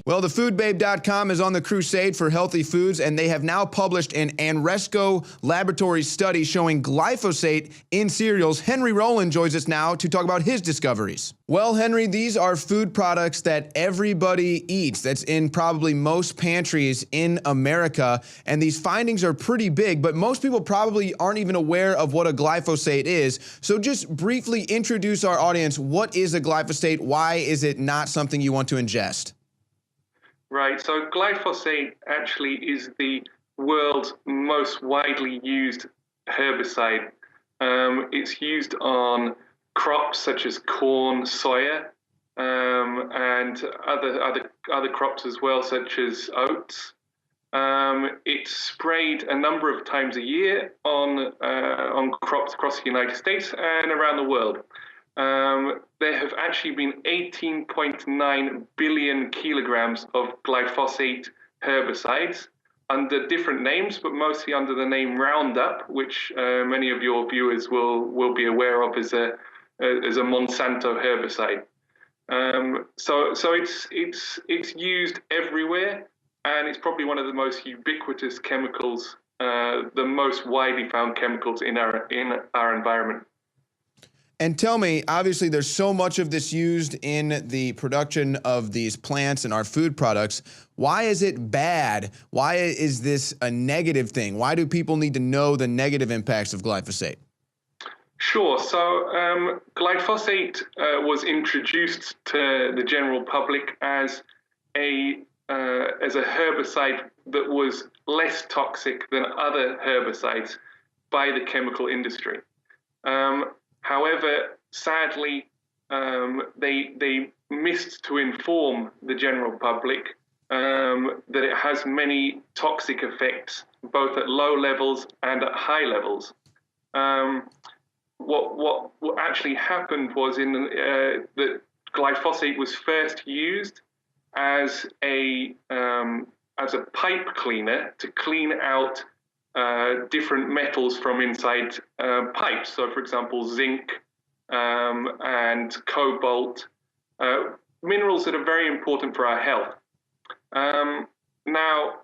Well, thefoodbabe.com is on the crusade for healthy foods, and they have now published an Anresco laboratory study showing glyphosate in cereals. Henry Rowland joins us now to talk about his discoveries. Well, Henry, these are food products that everybody eats. That's in probably most pantries in America, and these findings are pretty big, but most people probably aren't even aware of what a glyphosate is. So just briefly introduce our audience. What is a glyphosate? Why is it not something you want to ingest? Right, so glyphosate actually is the world's most widely used herbicide. It's used on crops such as corn, soya, and other crops as well, such as oats. It's sprayed a number of times a year on crops across the United States and around the world. There have actually been 18.9 billion kilograms of glyphosate herbicides under different names, but mostly under the name Roundup, which many of your viewers will be aware of as a Monsanto herbicide. So it's used everywhere, and it's probably one of the most ubiquitous chemicals, the most widely found chemicals in our environment. And tell me, obviously there's so much of this used in the production of these plants and our food products. Why is it bad? Why is this a negative thing? Why do people need to know the negative impacts of glyphosate? Sure. So glyphosate was introduced to the general public as a herbicide that was less toxic than other herbicides by the chemical industry. However, sadly, they missed to inform the general public that it has many toxic effects, both at low levels and at high levels. What actually happened was that glyphosate was first used as a pipe cleaner to clean out different metals from inside pipes. So, for example, zinc and cobalt, minerals that are very important for our health. Now,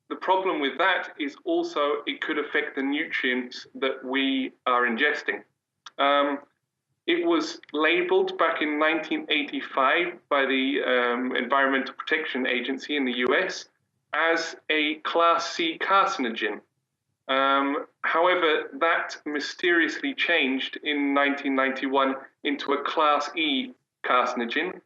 the problem with that is also it could affect the nutrients that we are ingesting. It was labeled back in 1985 by the Environmental Protection Agency in the US as a Class C carcinogen. However, that mysteriously changed in 1991 into a Class E carcinogen,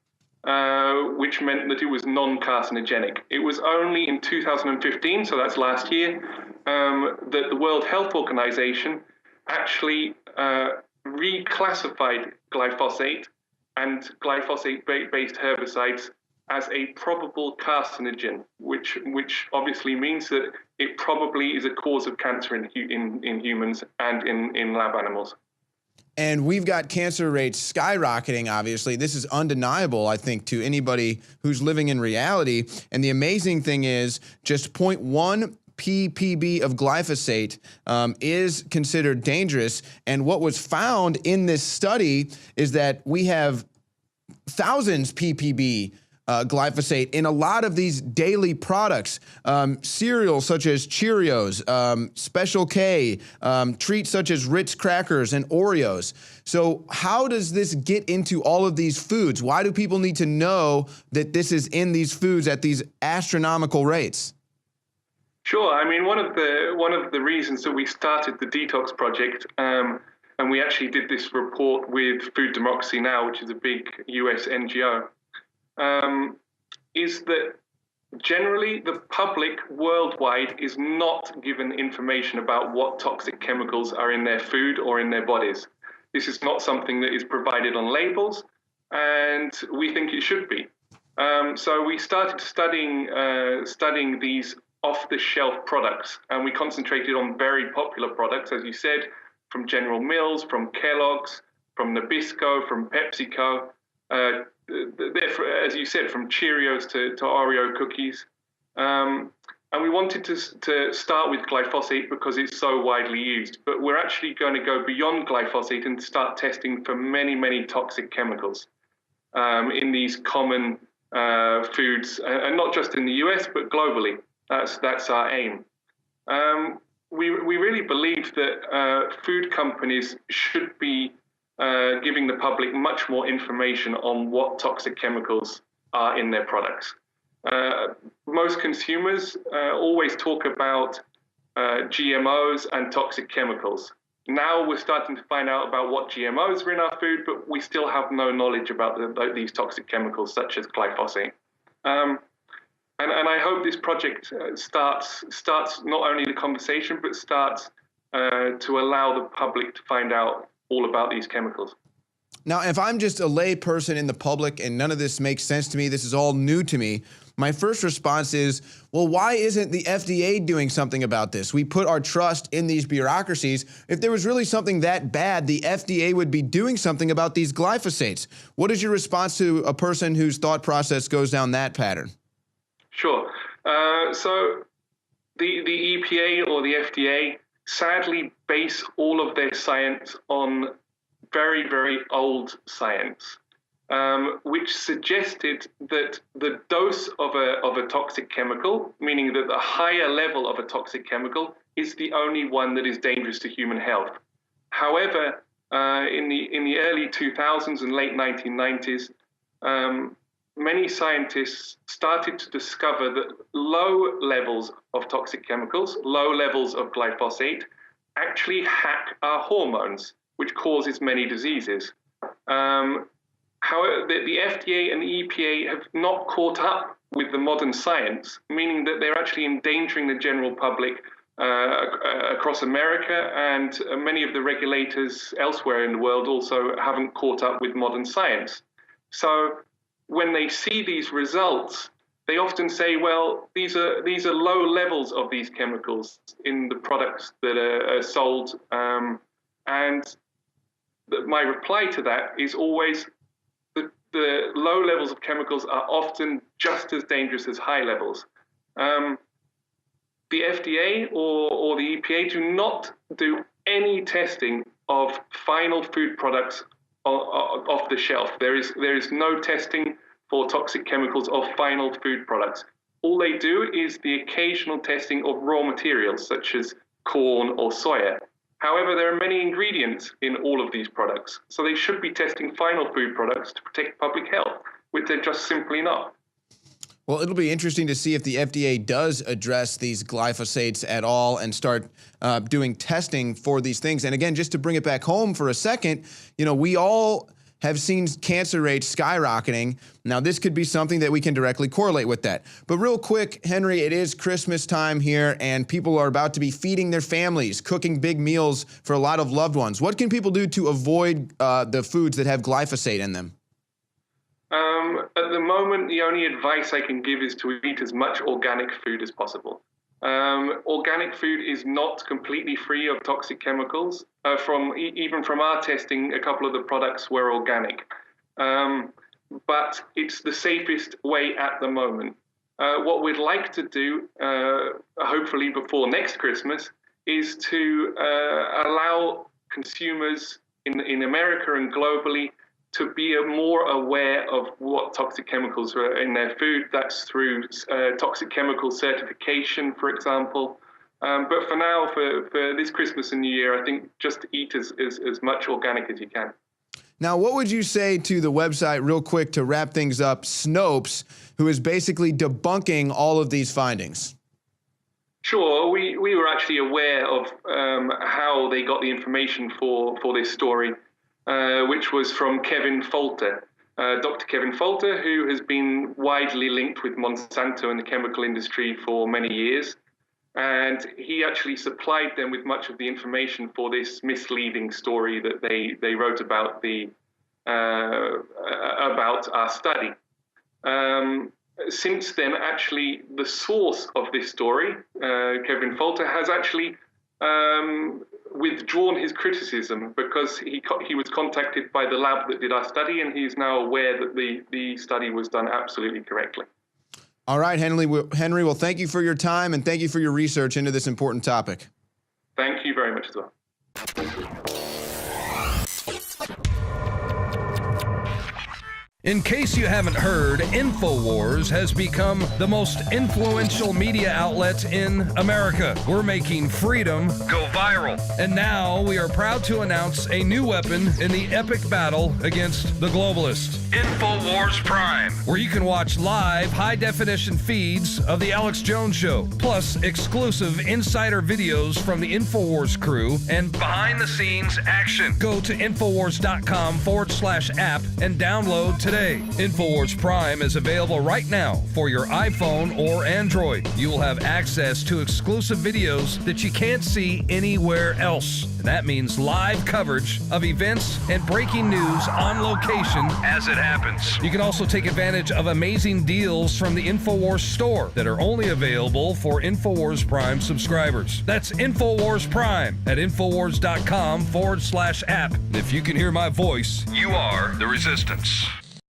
which meant that it was non-carcinogenic. It was only in 2015, so that's last year, that the World Health Organization actually reclassified glyphosate and glyphosate-based herbicides as a probable carcinogen, which obviously means that it probably is a cause of cancer in humans and in lab animals. And we've got cancer rates skyrocketing, obviously. This is undeniable, I think, to anybody who's living in reality. And the amazing thing is just 0.1 ppb of glyphosate is considered dangerous. And what was found in this study is that we have thousands ppb glyphosate in a lot of these daily products, cereals such as Cheerios, Special K, treats such as Ritz crackers and Oreos. So how does this get into all of these foods? Why do people need to know that this is in these foods at these astronomical rates? Sure. I mean, one of the reasons that we started the Detox Project, and we actually did this report with Food Democracy Now!, which is a big US NGO, is that generally the public worldwide is not given information about what toxic chemicals are in their food or in their bodies. This is not something that is provided on labels, and we think it should be. So we started studying these off-the-shelf products, and we concentrated on very popular products, as you said, from General Mills, from Kellogg's, from Nabisco, from PepsiCo, as you said, from Cheerios to Oreo cookies. And we wanted to start with glyphosate because it's so widely used. But we're actually going to go beyond glyphosate and start testing for many, many toxic chemicals in these common foods, and not just in the US, but globally. That's our aim. We really believe that food companies should be giving the public much more information on what toxic chemicals are in their products. Most consumers always talk about GMOs and toxic chemicals. Now we're starting to find out about what GMOs are in our food, but we still have no knowledge about these toxic chemicals such as glyphosate. And I hope this project starts not only the conversation, but starts to allow the public to find out all about these chemicals. Now, if I'm just a lay person in the public and none of this makes sense to me, this is all new to me, my first response is, well, why isn't the FDA doing something about this? We put our trust in these bureaucracies. If there was really something that bad, the FDA would be doing something about these glyphosates. What is your response to a person whose thought process goes down that pattern? Sure. So the EPA or the FDA sadly base all of their science on very, very old science, which suggested that the dose of a toxic chemical, meaning that the higher level of a toxic chemical, is the only one that is dangerous to human health. However, in the early 2000s and late 1990s, many scientists started to discover that low levels of toxic chemicals, low levels of glyphosate, actually hack our hormones, which causes many diseases. However, the FDA and the EPA have not caught up with the modern science, meaning that they're actually endangering the general public across America, and many of the regulators elsewhere in the world also haven't caught up with modern science. So when they see these results, they often say, well, these are low levels of these chemicals in the products that are sold. And my reply to that is always the low levels of chemicals are often just as dangerous as high levels. The FDA or the EPA do not do any testing of final food products off the shelf. There is no testing for toxic chemicals of final food products. All they do is the occasional testing of raw materials such as corn or soya. However, there are many ingredients in all of these products, so they should be testing final food products to protect public health, which they're just simply not. Well, it'll be interesting to see if the FDA does address these glyphosates at all and start doing testing for these things. And again, just to bring it back home for a second, you know, we all have seen cancer rates skyrocketing. Now, this could be something that we can directly correlate with that. But real quick, Henry, it is Christmas time here, and people are about to be feeding their families, cooking big meals for a lot of loved ones. What can people do to avoid the foods that have glyphosate in them? At the moment, the only advice I can give is to eat as much organic food as possible. Organic food is not completely free of toxic chemicals. Even from our testing, a couple of the products were organic. But it's the safest way at the moment. What we'd like to do, hopefully before next Christmas, is to allow consumers in America and globally to be more aware of what toxic chemicals are in their food. That's through toxic chemical certification, for example. But for now, for this Christmas and New Year, I think just eat as much organic as you can. Now, what would you say to the website, real quick, to wrap things up, Snopes, who is basically debunking all of these findings? Sure, we were actually aware of how they got the information for this story, which was from Kevin Folter, Dr. Kevin Folter, who has been widely linked with Monsanto and the chemical industry for many years. And he actually supplied them with much of the information for this misleading story that they wrote about about our study. Since then, actually, the source of this story, Kevin Folter, has actually withdrawn his criticism because he was contacted by the lab that did our study, and he's now aware that the study was done absolutely correctly. All right, Henry, well, thank you for your time and thank you for your research into this important topic. Thank you very much as well. In case you haven't heard, InfoWars has become the most influential media outlet in America. We're making freedom go viral. And now we are proud to announce a new weapon in the epic battle against the globalists. InfoWars Prime, where you can watch live high-definition feeds of The Alex Jones Show, plus exclusive insider videos from the InfoWars crew and behind-the-scenes action. Go to Infowars.com/app and download today. InfoWars Prime is available right now for your iPhone or Android. You will have access to exclusive videos that you can't see anywhere else. And that means live coverage of events and breaking news on location as it happens. You can also take advantage of amazing deals from the InfoWars store that are only available for InfoWars Prime subscribers. That's InfoWars Prime at Infowars.com/app. And if you can hear my voice, you are the resistance.